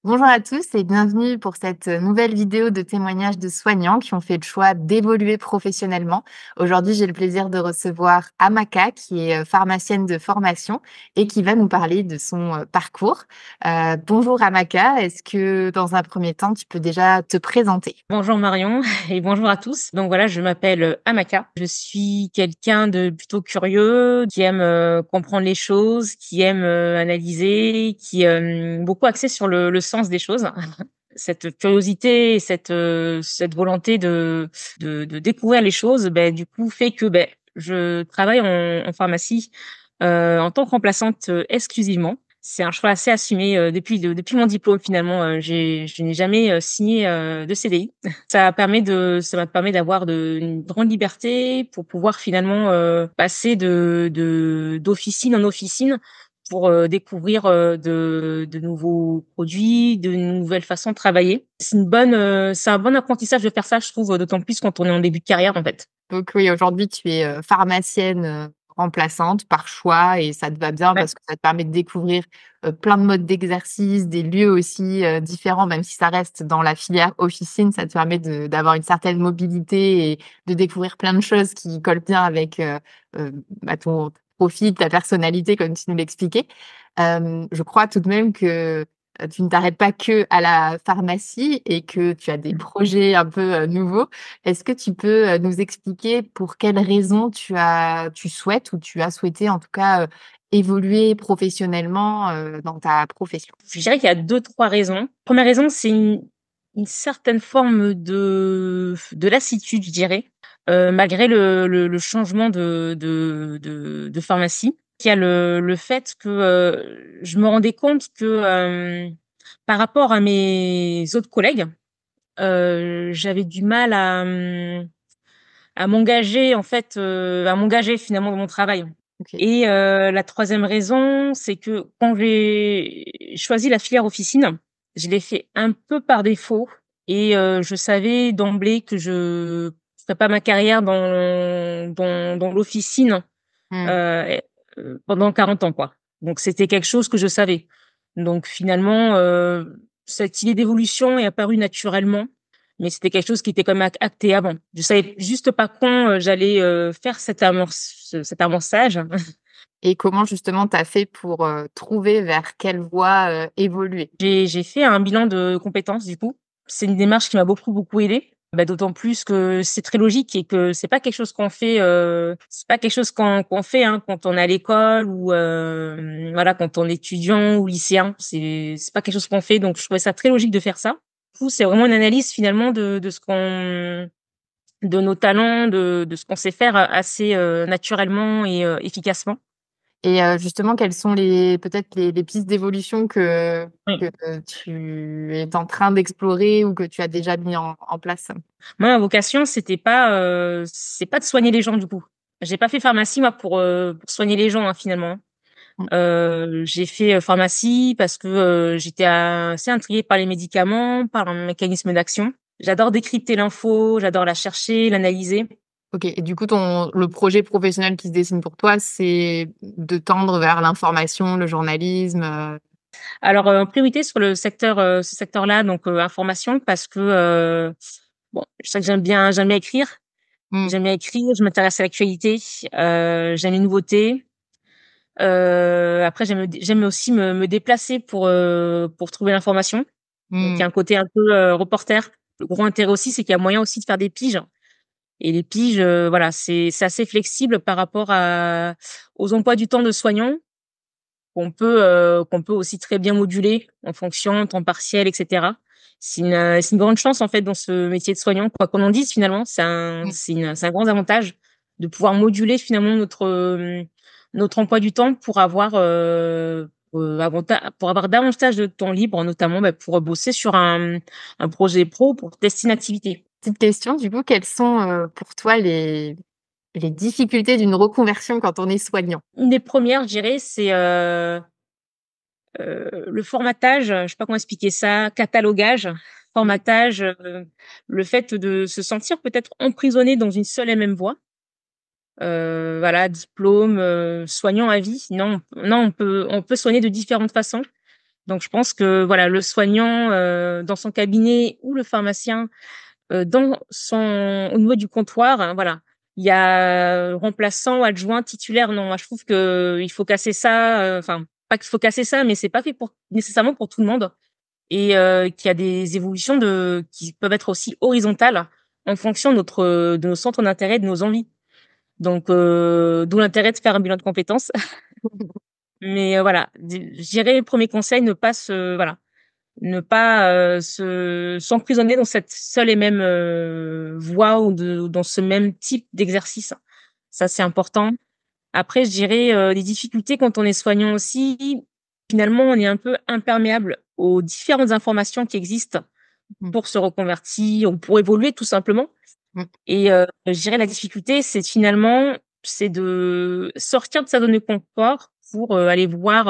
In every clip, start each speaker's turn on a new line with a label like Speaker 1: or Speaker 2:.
Speaker 1: Bonjour à tous et bienvenue pour cette nouvelle vidéo de témoignages de soignants qui ont fait le choix d'évoluer professionnellement. Aujourd'hui, j'ai le plaisir de recevoir Amaka, qui est pharmacienne de formation et qui va nous parler de son parcours. Bonjour Amaka, est-ce que dans un premier temps, tu peux déjà te présenter?
Speaker 2: Bonjour Marion et bonjour à tous. Donc voilà, je m'appelle Amaka. Je suis quelqu'un de plutôt curieux, qui aime comprendre les choses, qui aime analyser, qui est beaucoup axé sur le sens des choses. Cette curiosité et cette volonté de découvrir les choses, du coup, fait que je travaille en pharmacie en tant que remplaçante exclusivement. C'est un choix assez assumé depuis mon diplôme finalement. Je n'ai jamais signé de CDI. Ça m'a permis d'avoir une grande liberté pour pouvoir finalement passer d'officine en officine pour découvrir de nouveaux produits, de nouvelles façons de travailler. C'est un bon apprentissage de faire ça, je trouve, d'autant plus quand on est en début de carrière, en fait.
Speaker 1: Donc oui, aujourd'hui, tu es pharmacienne remplaçante par choix et ça te va bien
Speaker 2: Ouais.
Speaker 1: parce que ça te permet de découvrir plein de modes d'exercice, des lieux aussi différents, même si ça reste dans la filière officine, ça te permet d'avoir une certaine mobilité et de découvrir plein de choses qui collent bien avec ton profil, ta personnalité, comme tu nous l'expliquais. Je crois tout de même que tu ne t'arrêtes pas que à la pharmacie et que tu as des projets un peu nouveaux. Est-ce que tu peux, nous expliquer pour quelles raisons tu souhaites ou tu as souhaité en tout cas, évoluer professionnellement, dans ta profession?
Speaker 2: Je dirais qu'il y a 2-3 raisons. Première raison, c'est une certaine forme de lassitude, je dirais, malgré le changement de pharmacie. Il y a le fait que, je me rendais compte que, par rapport à mes autres collègues, j'avais du mal à m'engager en fait, à m'engager finalement dans mon travail.
Speaker 1: OK.
Speaker 2: Et la troisième raison, c'est que quand j'ai choisi la filière officine, je l'ai fait un peu par défaut et je savais d'emblée que je ferais pas ma carrière dans l'officine,
Speaker 1: Mmh.
Speaker 2: et pendant 40 ans, quoi. Donc c'était quelque chose que je savais. Donc finalement, cette idée d'évolution est apparue naturellement, mais c'était quelque chose qui était quand même acté avant. Je savais juste pas quand, j'allais, faire cet amorçage.
Speaker 1: Et comment justement tu as fait pour, trouver vers quelle voie, évoluer?
Speaker 2: J'ai fait un bilan de compétences du coup. C'est une démarche qui m'a beaucoup aidée. D'autant plus que c'est très logique et que c'est pas quelque chose qu'on fait, c'est pas quelque chose qu'on fait, hein, quand on est à l'école ou voilà, quand on est étudiant ou lycéen. C'est pas quelque chose qu'on fait, donc je trouvais ça très logique de faire ça. Du coup, c'est vraiment une analyse finalement de nos talents, de ce qu'on sait faire assez naturellement et efficacement.
Speaker 1: Et justement, quelles sont les peut-être les pistes d'évolution
Speaker 2: Oui.
Speaker 1: que tu es en train d'explorer ou que tu as déjà mis en place?
Speaker 2: Moi, ma vocation, c'est pas de soigner les gens, du coup. J'ai pas fait pharmacie, moi, pour soigner les gens, hein, finalement.
Speaker 1: Mmh.
Speaker 2: J'ai fait, pharmacie parce que, j'étais assez intriguée par les médicaments, par leur mécanisme d'action. J'adore décrypter l'info, j'adore la chercher, l'analyser.
Speaker 1: OK, et du coup, le projet professionnel qui se dessine pour toi, c'est de tendre vers l'information, le journalisme,
Speaker 2: Alors, en priorité sur ce secteur-là, donc, information parce que, bon, je sais que j'aime bien écrire.
Speaker 1: Mmh,
Speaker 2: J'aime bien écrire, je m'intéresse à l'actualité, j'aime les nouveautés. Après j'aime aussi me déplacer pour trouver l'information. Donc il y
Speaker 1: mmh.
Speaker 2: a un côté un peu, reporter. Le gros intérêt aussi, c'est qu'il y a moyen aussi de faire des piges et les piges, voilà, c'est assez flexible par rapport aux emplois du temps de soignants qu'on peut aussi très bien moduler en fonction, temps partiel et cetera. C'est une grande chance en fait dans ce métier de soignant, quoi qu'on en dise finalement,
Speaker 1: Mmh.
Speaker 2: c'est un grand avantage de pouvoir moduler finalement notre emploi du temps pour avoir, pour avoir davantage de temps libre, notamment, pour bosser sur un projet pro, pour tester une activité.
Speaker 1: Petite question, du coup, quelles sont, pour toi les difficultés d'une reconversion quand on est soignant?
Speaker 2: Une des premières, je dirais, c'est, le formatage, je sais pas comment expliquer ça, catalogage,
Speaker 1: Mmh.
Speaker 2: formatage, le fait de se sentir peut-être emprisonné dans une seule et même voie. Voilà, diplôme, soignant à vie. Non, on peut soigner de différentes façons Donc je pense que voilà, le soignant, dans son cabinet ou le pharmacien, dans son au niveau du comptoir, hein, voilà, il y a remplaçant, adjoint, titulaire. Non, moi je trouve qu'il faut casser ça, enfin, pas qu'il faut casser ça, mais c'est pas fait pour nécessairement pour tout le monde et qu'il y a des évolutions qui peuvent être aussi horizontales en fonction de nos centres d'intérêt, de nos envies. Donc d'où l'intérêt de faire un bilan de compétences. Mais voilà, je dirais le 1er conseil, ne pas se voilà, ne pas, se s'emprisonner dans cette seule et même, voie ou dans ce même type d'exercice. Ça, c'est important. Après, je dirais, les difficultés quand on est soignant aussi, finalement, on est un peu imperméable aux différentes informations qui existent
Speaker 1: Mmh.
Speaker 2: pour se reconvertir ou pour évoluer tout simplement.
Speaker 1: Mmh.
Speaker 2: Et je dirais la difficulté, c'est de sortir de sa zone de confort pour, aller voir,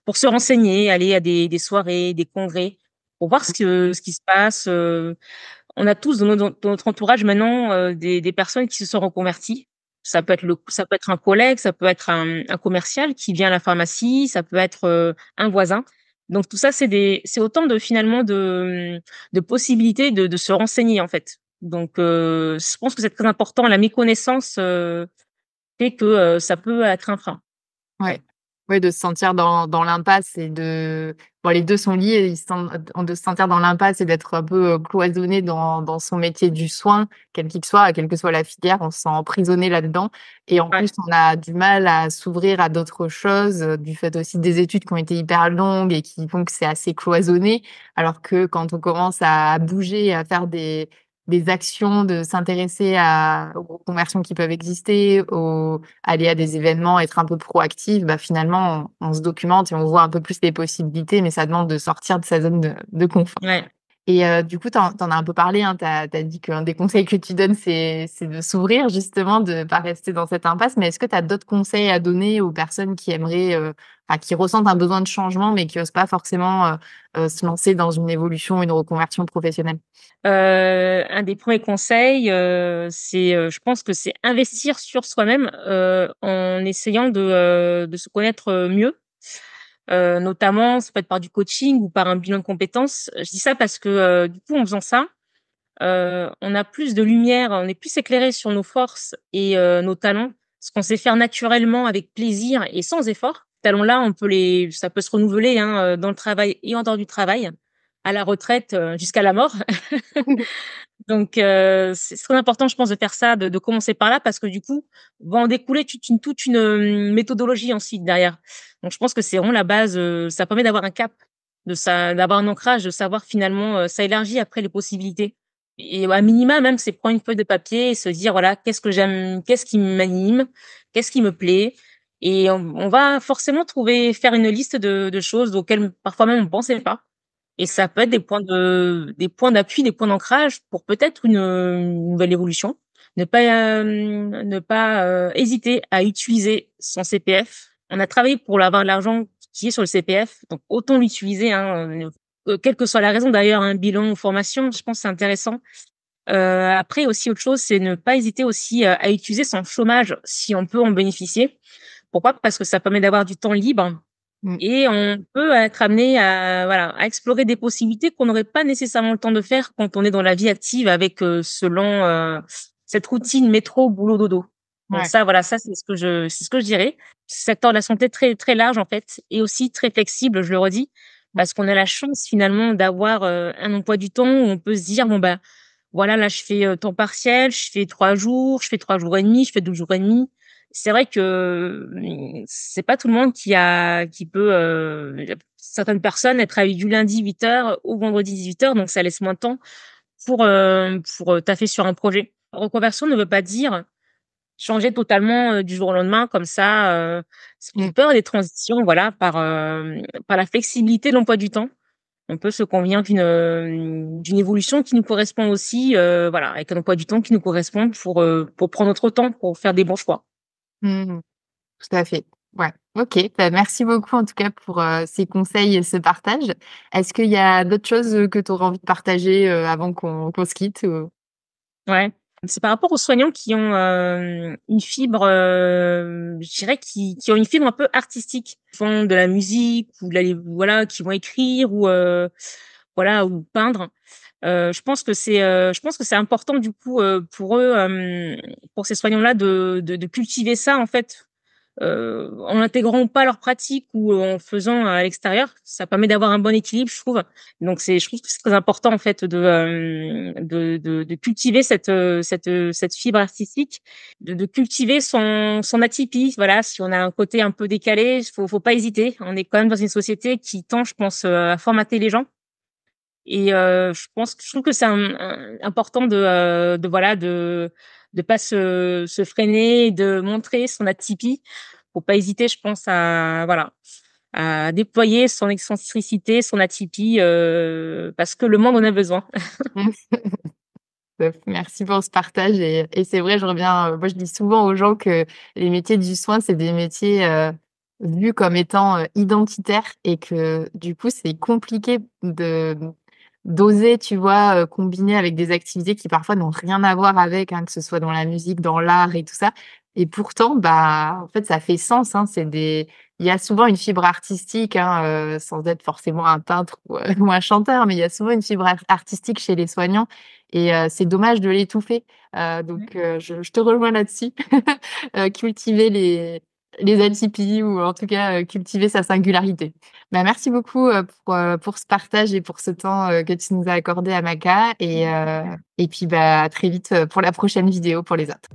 Speaker 2: pour se renseigner, aller à des soirées, des congrès, pour voir ce qui se passe. On a tous dans notre entourage maintenant, des personnes qui se sont reconverties. Ça peut être un collègue, ça peut être un commercial qui vient à la pharmacie, ça peut être, un voisin. Donc tout ça, c'est autant de finalement de possibilités de se renseigner, en fait. Donc je pense que c'est très important. La méconnaissance, fait que, ça peut être un frein.
Speaker 1: Ouais. Ouais, de se sentir dans l'impasse et bon, les 2 sont liés, de se sentir dans l'impasse et d'être un peu, cloisonné dans son métier du soin, quel qu'il soit, quelle que soit la filière, on se sent emprisonné là-dedans et en
Speaker 2: Ouais,
Speaker 1: plus, on a du mal à s'ouvrir à d'autres choses, du fait aussi des études qui ont été hyper longues et qui font que c'est assez cloisonné. Alors que quand on commence à bouger, à faire des actions, de s'intéresser aux reconversions qui peuvent exister, aller à des événements, être un peu proactif, bah, finalement, on se documente et on voit un peu plus les possibilités, mais ça demande de sortir de sa zone de confort.
Speaker 2: ouais.
Speaker 1: Et du coup, tu en as un peu parlé, hein, tu as dit qu'un des conseils que tu donnes, c'est de s'ouvrir justement, de pas rester dans cette impasse. Mais est-ce que tu as d'autres conseils à donner aux personnes qui aimeraient, enfin, qui ressentent un besoin de changement, mais qui osent pas forcément, se lancer dans une évolution, une reconversion professionnelle?
Speaker 2: Un des premiers conseils, je pense que c'est investir sur soi-même, en essayant de se connaître, mieux. Notamment, ça peut être par du coaching ou par un bilan de compétences. Je dis ça parce que, du coup, en faisant ça, on a plus de lumière, on est plus éclairé sur nos forces et nos talents, ce qu'on sait faire naturellement avec plaisir et sans effort. Ces talents-là, ça peut se renouveler, hein, dans le travail et en dehors du travail, à la retraite, jusqu'à la mort. Donc c'est très important, je pense, de faire ça, de commencer par là parce que du coup, va en découler toute une, méthodologie ensuite derrière. Donc je pense que c'est vraiment la base, ça permet d'avoir un cap, d'avoir un ancrage, de savoir finalement, ça élargit après les possibilités et à minima même, c'est prendre une feuille de papier et se dire: «Voilà, qu'est-ce que j'aime? Qu'est-ce qui m'anime? Qu'est-ce qui me plaît?» Et on va forcément faire une liste de choses auxquelles parfois même on pensait pas. Et ça peut être des points d'appui, des points d'ancrage pour peut-être une nouvelle évolution. Ne pas, hésiter à utiliser son CPF. On a travaillé pour avoir l'argent qui est sur le CPF, donc autant l'utiliser, hein, quelle que soit la raison d'ailleurs, hein, bilan ou formation, je pense que c'est intéressant. Après aussi autre chose, c'est ne pas hésiter aussi, à utiliser son chômage si on peut en bénéficier. Pourquoi? Parce que ça permet d'avoir du temps libre
Speaker 1: Mmh.
Speaker 2: et on peut être amené à voilà, à explorer des possibilités qu'on n'aurait pas nécessairement le temps de faire quand on est dans la vie active avec, cette routine métro boulot dodo. Donc
Speaker 1: Ouais.
Speaker 2: ça, voilà, ça c'est ce que je dirais. Secteur de la santé très très large en fait et aussi très flexible, je le redis,
Speaker 1: Mmh.
Speaker 2: parce qu'on a la chance finalement d'avoir, un emploi du temps où on peut se dire: «Bon bah, voilà, là je fais, temps partiel, je fais 3 jours, je fais 3 jours et demi, je fais 2 jours et demi». C'est vrai que, c'est pas tout le monde qui peut, certaines personnes, elles travaillent du lundi 8 heures au vendredi 18 heures, donc ça laisse moins de temps pour, taffer sur un projet. Reconversion ne veut pas dire changer totalement, du jour au lendemain comme ça, il
Speaker 1: Mmh.
Speaker 2: peut y avoir des transitions, voilà, par la flexibilité de l'emploi du temps. On peut se convenir d'une évolution qui nous correspond aussi, voilà, avec un emploi du temps qui nous correspond pour prendre notre temps, pour faire des bons choix.
Speaker 1: Mmh. Tout à fait. Ouais. OK. Bah, merci beaucoup en tout cas pour, ces conseils et ce partage. Est-ce qu'il y a d'autres choses, que tu aurais envie de partager, avant qu'on se quitte ou?
Speaker 2: Ouais. C'est par rapport aux soignants qui ont, une fibre, je dirais qui ont une fibre un peu artistique. Qui font de la musique ou de la voilà, qui vont écrire ou, voilà, ou peindre. Je pense que c'est important du coup, pour eux, pour ces soignants-là de cultiver ça en fait, en intégrant pas leur pratique ou en faisant à l'extérieur. Ça permet d'avoir un bon équilibre, je trouve. Donc je trouve que c'est très important en fait de cultiver cette fibre artistique, de cultiver son atypie. Voilà, si on a un côté un peu décalé, faut pas hésiter. On est quand même dans une société qui tend, je pense, à formater les gens et je trouve que c'est important voilà, de pas se freiner, de montrer son atypie. Faut pas hésiter, je pense, à voilà, à déployer son excentricité, son atypie, parce que le monde en a besoin.
Speaker 1: Merci pour ce partage et c'est vrai, je reviens, moi je dis souvent aux gens que les métiers du soin, c'est des métiers, vus comme étant, identitaires et que du coup, c'est compliqué d'oser, tu vois, combiner avec des activités qui parfois n'ont rien à voir avec, hein, que ce soit dans la musique, dans l'art et tout ça et pourtant, bah, en fait, ça fait sens, hein. Il y a souvent une fibre artistique, hein, sans être forcément un peintre ou, ou un chanteur, mais il y a souvent une fibre artistique chez les soignants et c'est dommage de l'étouffer. Donc je te rejoins là-dessus. Cultiver les atypies ou en tout cas, cultiver sa singularité. Bah, merci beaucoup, pour ce partage et pour ce temps, que tu nous as accordé, Amaka et puis, bah, à très vite, pour la prochaine vidéo pour les autres.